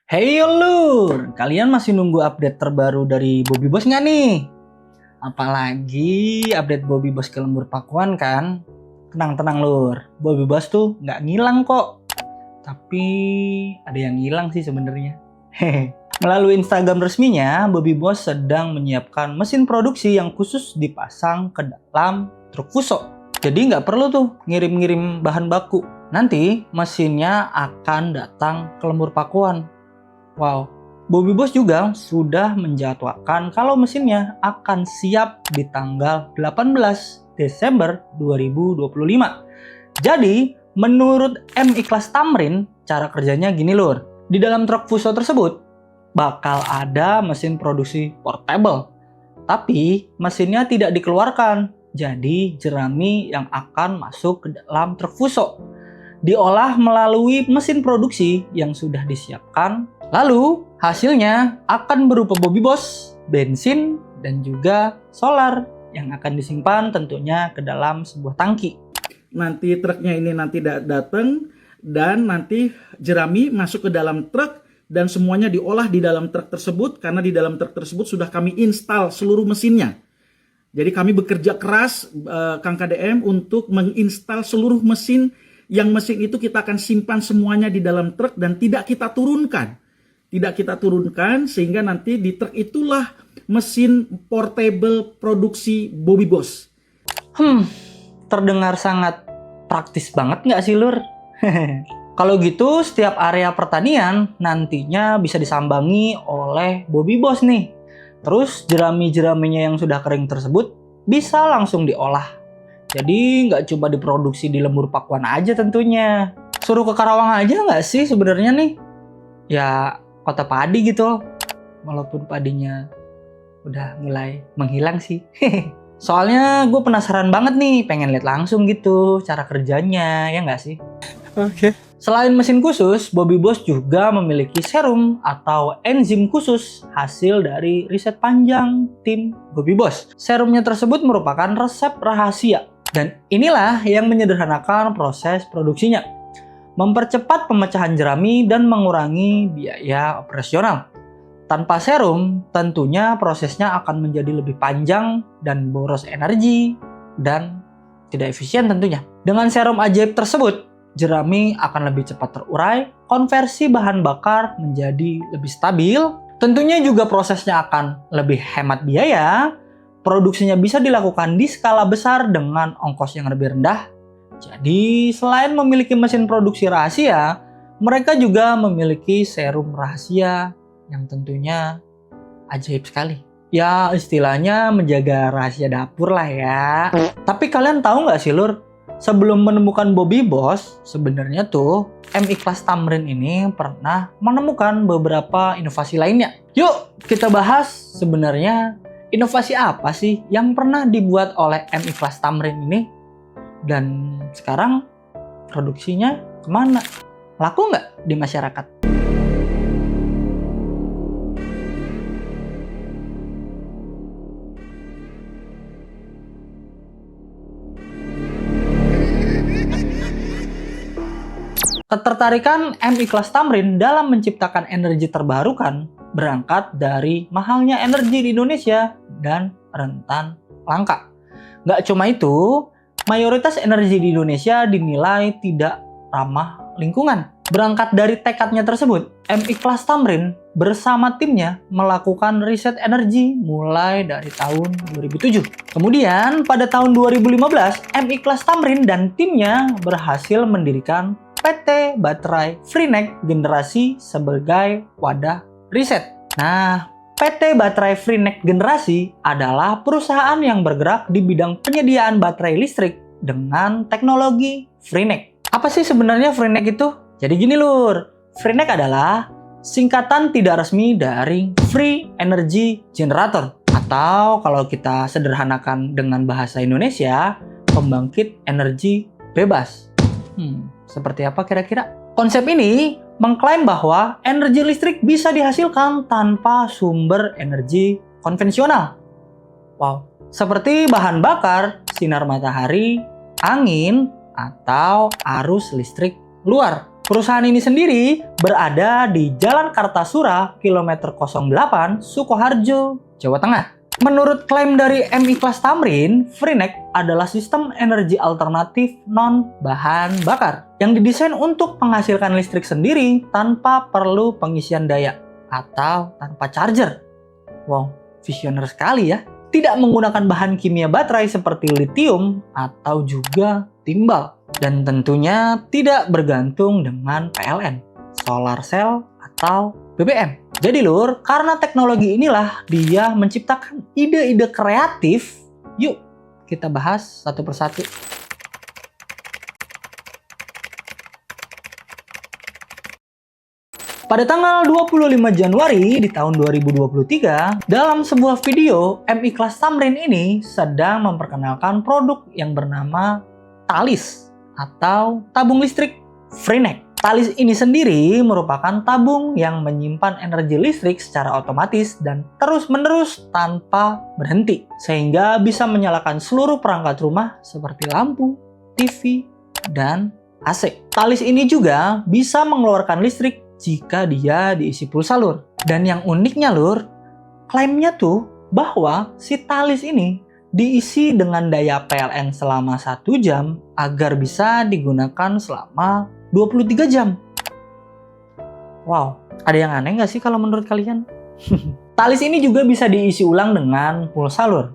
Hey lur, kalian masih nunggu update terbaru dari Bobby Boss nggak nih? Apalagi update Bobby Boss ke Lembur Pakuan kan? Tenang-tenang lur, Bobby Boss tuh nggak ngilang kok. Tapi ada yang ngilang sih sebenarnya. Hehe. Melalui Instagram resminya, Bobby Boss sedang menyiapkan mesin produksi yang khusus dipasang ke dalam truk Fuso. Jadi nggak perlu tuh ngirim-ngirim bahan baku. Nanti mesinnya akan datang ke Lembur Pakuan. Wow, Bobby Boss juga sudah menjadwalkan kalau mesinnya akan siap di tanggal 18 Desember 2025. Jadi, menurut M. Ikhlas Tamrin, cara kerjanya gini lur. Di dalam truk Fuso tersebut, bakal ada mesin produksi portable. Tapi, mesinnya tidak dikeluarkan. Jadi, jerami yang akan masuk ke dalam truk Fuso diolah melalui mesin produksi yang sudah disiapkan. Lalu hasilnya akan berupa Bobby Boss, bensin, dan juga solar yang akan disimpan tentunya ke dalam sebuah tangki. Nanti truknya ini nanti datang dan nanti jerami masuk ke dalam truk dan semuanya diolah di dalam truk tersebut karena di dalam truk tersebut sudah kami install seluruh mesinnya. Jadi kami bekerja keras Kang KDM untuk menginstal seluruh mesin. Yang mesin itu kita akan simpan semuanya di dalam truk dan tidak kita turunkan. Tidak kita turunkan sehingga nanti di truk itulah mesin portable produksi Bobby Boss. Terdengar sangat praktis banget nggak sih lur? Kalau gitu setiap area pertanian nantinya bisa disambangi oleh Bobby Boss nih. Terus jerami-jeraminya yang sudah kering tersebut bisa langsung diolah. Jadi nggak coba diproduksi di Lembur Pakuan aja tentunya. Suruh ke Karawang aja nggak sih sebenarnya nih? Ya kota padi gitu. Walaupun padinya udah mulai menghilang sih. Soalnya gue penasaran banget nih, pengen lihat langsung gitu cara kerjanya, ya nggak sih? Oke. Selain mesin khusus, Bobby Boss juga memiliki serum atau enzim khusus hasil dari riset panjang tim Bobby Boss. Serumnya tersebut merupakan resep rahasia. Dan inilah yang menyederhanakan proses produksinya. Mempercepat pemecahan jerami dan mengurangi biaya operasional. Tanpa serum, tentunya prosesnya akan menjadi lebih panjang dan boros energi dan tidak efisien tentunya. Dengan serum ajaib tersebut, jerami akan lebih cepat terurai, konversi bahan bakar menjadi lebih stabil, tentunya juga prosesnya akan lebih hemat biaya, produksinya bisa dilakukan di skala besar dengan ongkos yang lebih rendah. Jadi, selain memiliki mesin produksi rahasia, mereka juga memiliki serum rahasia yang tentunya ajaib sekali. Ya, istilahnya menjaga rahasia dapur lah ya. Tapi kalian tahu nggak sih lur? Sebelum menemukan Bobby Boss, sebenarnya tuh M. Ikhlas Tamrin ini pernah menemukan beberapa inovasi lainnya. Yuk kita bahas sebenarnya inovasi apa sih yang pernah dibuat oleh M. Ikhlas Tamrin ini? Dan sekarang produksinya kemana? Laku nggak di masyarakat? Ketertarikan M. Ikhlas Tamrin dalam menciptakan energi terbarukan berangkat dari mahalnya energi di Indonesia dan rentan langka. Nggak cuma itu, mayoritas energi di Indonesia dinilai tidak ramah lingkungan. Berangkat dari tekadnya tersebut, M. Ikhlas Tamrin bersama timnya melakukan riset energi mulai dari tahun 2007. Kemudian pada tahun 2015, M. Ikhlas Tamrin dan timnya berhasil mendirikan PT Baterai Freenet Generasi sebagai wadah riset. Nah, PT Baterai Freenet Generasi adalah perusahaan yang bergerak di bidang penyediaan baterai listrik dengan teknologi Freenet. Apa sih sebenarnya Freenet itu? Jadi gini lur, Freenet adalah singkatan tidak resmi dari Free Energy Generator. Atau kalau kita sederhanakan dengan bahasa Indonesia, pembangkit energi bebas. Seperti apa kira-kira? Konsep ini mengklaim bahwa energi listrik bisa dihasilkan tanpa sumber energi konvensional. Wow, seperti bahan bakar, sinar matahari, angin, atau arus listrik luar. Perusahaan ini sendiri berada di Jalan Kartasura, kilometer 08, Sukoharjo, Jawa Tengah. Menurut klaim dari M Ikhlas Tamrin, Freenet adalah sistem energi alternatif non-bahan bakar yang didesain untuk menghasilkan listrik sendiri tanpa perlu pengisian daya atau tanpa charger. Wow, visioner sekali ya. Tidak menggunakan bahan kimia baterai seperti litium atau juga timbal. Dan tentunya tidak bergantung dengan PLN, solar cell, atau BBM. Jadi lur, karena teknologi inilah dia menciptakan ide-ide kreatif. Yuk, kita bahas satu persatu. Pada tanggal 25 Januari di tahun 2023, dalam sebuah video, M Ikhlas Tamrin ini sedang memperkenalkan produk yang bernama Talis atau tabung listrik Freenet. Talis ini sendiri merupakan tabung yang menyimpan energi listrik secara otomatis dan terus-menerus tanpa berhenti, sehingga bisa menyalakan seluruh perangkat rumah seperti lampu, TV, dan AC. Talis ini juga bisa mengeluarkan listrik jika dia diisi pulsa lur. Dan yang uniknya lur, klaimnya tuh bahwa si Talis ini diisi dengan daya PLN selama 1 jam agar bisa digunakan selama 23 jam. Wow, ada yang aneh nggak sih kalau menurut kalian? Talis ini juga bisa diisi ulang dengan pulsa lur.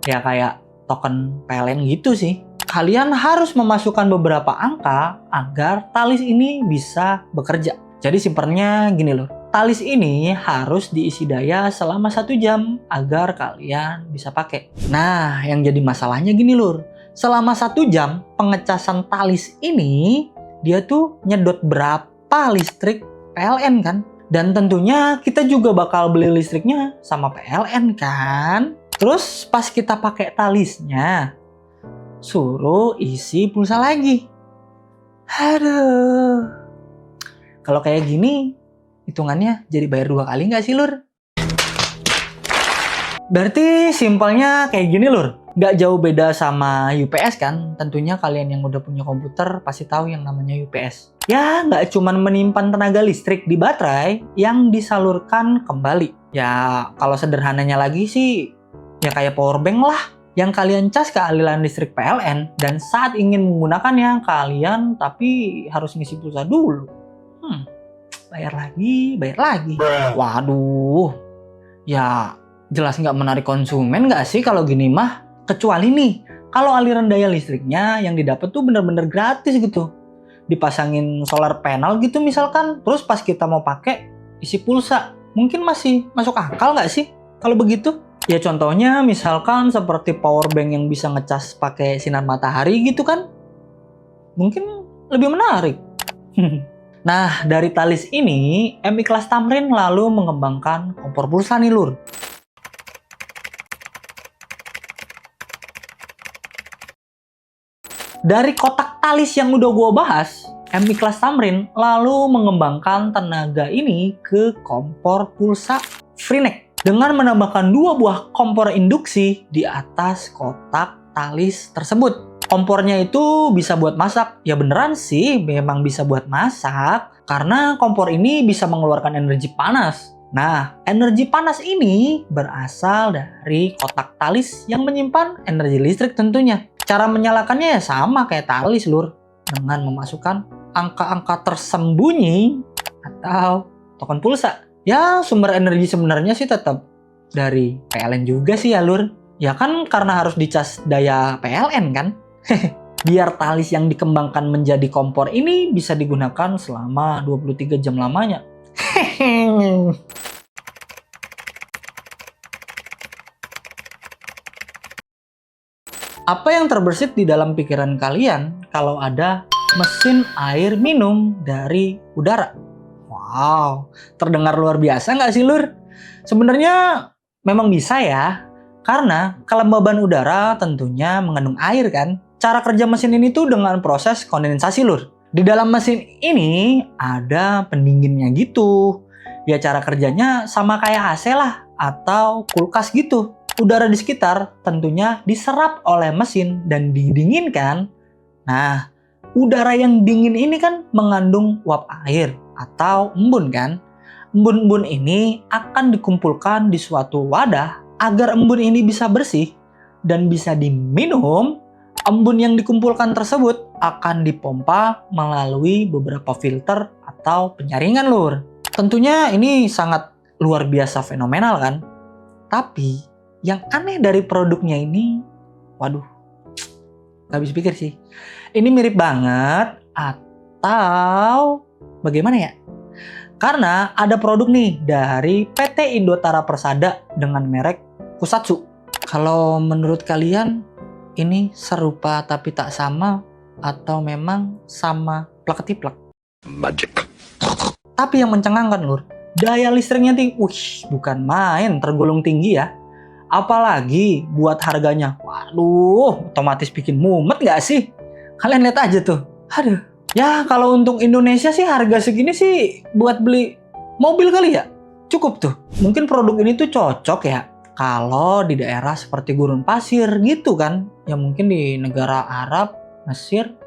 Ya kayak token PLN gitu sih. Kalian harus memasukkan beberapa angka agar Talis ini bisa bekerja. Jadi simpennya gini lur. Talis ini harus diisi daya selama 1 jam agar kalian bisa pakai. Nah, yang jadi masalahnya gini lur. Selama 1 jam pengecasan Talis ini dia tuh nyedot berapa listrik PLN kan? Dan tentunya kita juga bakal beli listriknya sama PLN kan? Terus pas kita pakai Talisnya, suruh isi pulsa lagi. Aduh. Kalau kayak gini, hitungannya jadi bayar 2 kali nggak sih lur? Berarti simpelnya kayak gini lur. Nggak jauh beda sama UPS kan? Tentunya kalian yang udah punya komputer pasti tahu yang namanya UPS. Ya, nggak cuma menyimpan tenaga listrik di baterai yang disalurkan kembali. Ya, kalau sederhananya lagi sih, ya kayak powerbank lah. Yang kalian cas ke aliran listrik PLN dan saat ingin menggunakannya, kalian tapi harus ngisi pulsa dulu. Bayar lagi. Waduh, ya jelas nggak menarik konsumen nggak sih kalau gini mah? Kecuali nih, kalau aliran daya listriknya yang didapat tuh bener-bener gratis gitu. Dipasangin solar panel gitu misalkan, terus pas kita mau pakai isi pulsa. Mungkin masih masuk akal nggak sih kalau begitu? Ya contohnya misalkan seperti powerbank yang bisa ngecas pakai sinar matahari gitu kan. Mungkin lebih menarik. Nah, dari Talis ini, M Ikhlas Tamrin lalu mengembangkan kompor pulsa nih lur. Dari kotak Talis yang udah gue bahas, M Ikhlas Tamrin lalu mengembangkan tenaga ini ke kompor pulsa Freenet dengan menambahkan 2 buah kompor induksi di atas kotak Talis tersebut. Kompornya itu bisa buat masak. Ya beneran sih, memang bisa buat masak karena kompor ini bisa mengeluarkan energi panas. Nah, energi panas ini berasal dari kotak Talis yang menyimpan energi listrik tentunya. Cara menyalakannya ya sama kayak Talis lur, dengan memasukkan angka-angka tersembunyi atau token pulsa. Ya sumber energi sebenarnya sih tetap dari PLN juga sih ya lur. Ya kan karena harus dicas daya PLN kan. Biar Talis yang dikembangkan menjadi kompor ini bisa digunakan selama 23 jam lamanya. Apa yang terbersit di dalam pikiran kalian kalau ada mesin air minum dari udara? Wow, terdengar luar biasa nggak sih lur? Sebenarnya memang bisa ya, karena kelembaban udara tentunya mengandung air kan. Cara kerja mesin ini tuh dengan proses kondensasi lur. Di dalam mesin ini ada pendinginnya gitu. Ya cara kerjanya sama kayak AC lah atau kulkas gitu. Udara di sekitar tentunya diserap oleh mesin dan didinginkan. Nah, udara yang dingin ini kan mengandung uap air atau embun kan. Embun-embun ini akan dikumpulkan di suatu wadah agar embun ini bisa bersih dan bisa diminum. Embun yang dikumpulkan tersebut akan dipompa melalui beberapa filter atau penyaringan lur. Tentunya ini sangat luar biasa fenomenal kan. Tapi yang aneh dari produknya ini, waduh, gak bisa pikir sih. Ini mirip banget atau bagaimana ya? Karena ada produk nih dari PT Indotara Persada dengan merek Kusatsu. Kalau menurut kalian ini serupa tapi tak sama atau memang sama plek-ketiplek? Magic. Tapi yang mencengangkan lur, daya listriknya bukan main, tergolong tinggi ya. Apalagi buat harganya, waduh, otomatis bikin mumet gak sih? Kalian lihat aja tuh, aduh. Ya kalau untuk Indonesia sih harga segini sih buat beli mobil kali ya, cukup tuh. Mungkin produk ini tuh cocok ya kalau di daerah seperti gurun pasir gitu kan, yang mungkin di negara Arab, Mesir,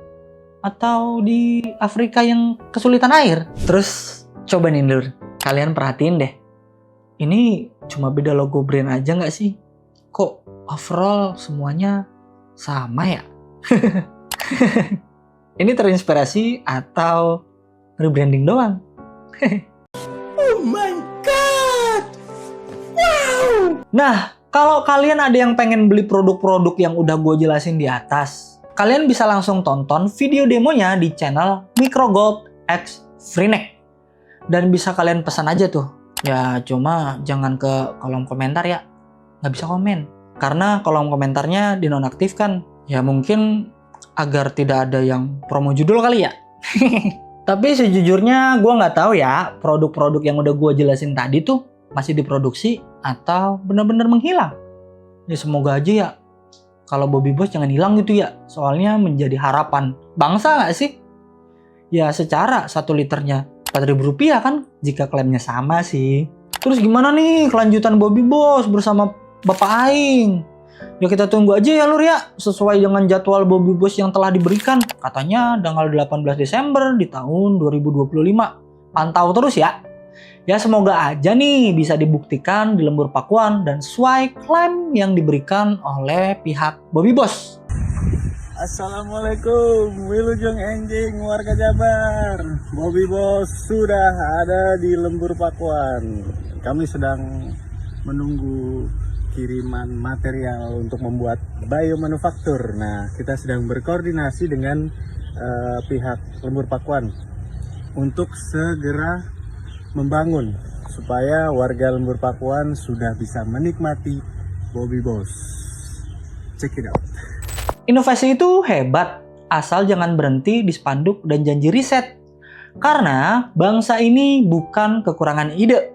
atau di Afrika yang kesulitan air. Terus coba nih lur, kalian perhatiin deh, ini cuma beda logo brand aja nggak sih? Kok overall semuanya sama ya? Ini terinspirasi atau rebranding doang? Oh my god! Wow! Nah, kalau kalian ada yang pengen beli produk-produk yang udah gue jelasin di atas, kalian bisa langsung tonton video demonya di channel Microgold X Freenet. Dan bisa kalian pesan aja tuh. Ya cuma jangan ke kolom komentar ya. Nggak bisa komen. Karena kolom komentarnya dinonaktifkan. Ya mungkin agar tidak ada yang promo judul kali ya. Tapi sejujurnya gue nggak tahu ya produk-produk yang udah gue jelasin tadi tuh masih diproduksi atau benar-benar menghilang. Ya semoga aja ya kalau Bobby Boss jangan hilang gitu ya. Soalnya menjadi harapan bangsa nggak sih? Ya secara 1 liternya Rp4.000 kan jika klaimnya sama sih. Terus gimana nih kelanjutan Bobby Boss bersama Bapak Aing? Ya kita tunggu aja ya lur ya, sesuai dengan jadwal Bobby Boss yang telah diberikan. Katanya tanggal 18 Desember di tahun 2025. Pantau terus ya. Ya semoga aja nih bisa dibuktikan di Lembur Pakuan dan sesuai klaim yang diberikan oleh pihak Bobby Boss. Assalamualaikum Wilujeng Enjing warga Jabar. Bobby Boss sudah ada di Lembur Pakuan. Kami sedang menunggu kiriman material untuk membuat biomanufaktur. Nah, kita sedang berkoordinasi dengan pihak Lembur Pakuan untuk segera membangun supaya warga Lembur Pakuan sudah bisa menikmati Bobby Boss. Check it out. Inovasi itu hebat, asal jangan berhenti di spanduk dan janji riset. Karena bangsa ini bukan kekurangan ide,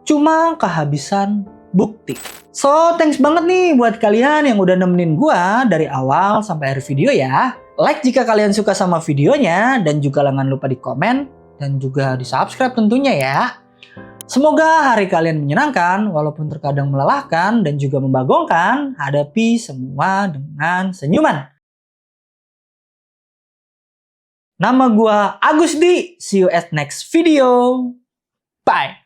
cuma kehabisan bukti. So, thanks banget nih buat kalian yang udah nemenin gua dari awal sampai akhir video ya. Like jika kalian suka sama videonya, dan juga jangan lupa di komen, dan juga di subscribe tentunya ya. Semoga hari kalian menyenangkan, walaupun terkadang melelahkan dan juga membagongkan, hadapi semua dengan senyuman. Nama gua Agus Di, see you at next video. Bye!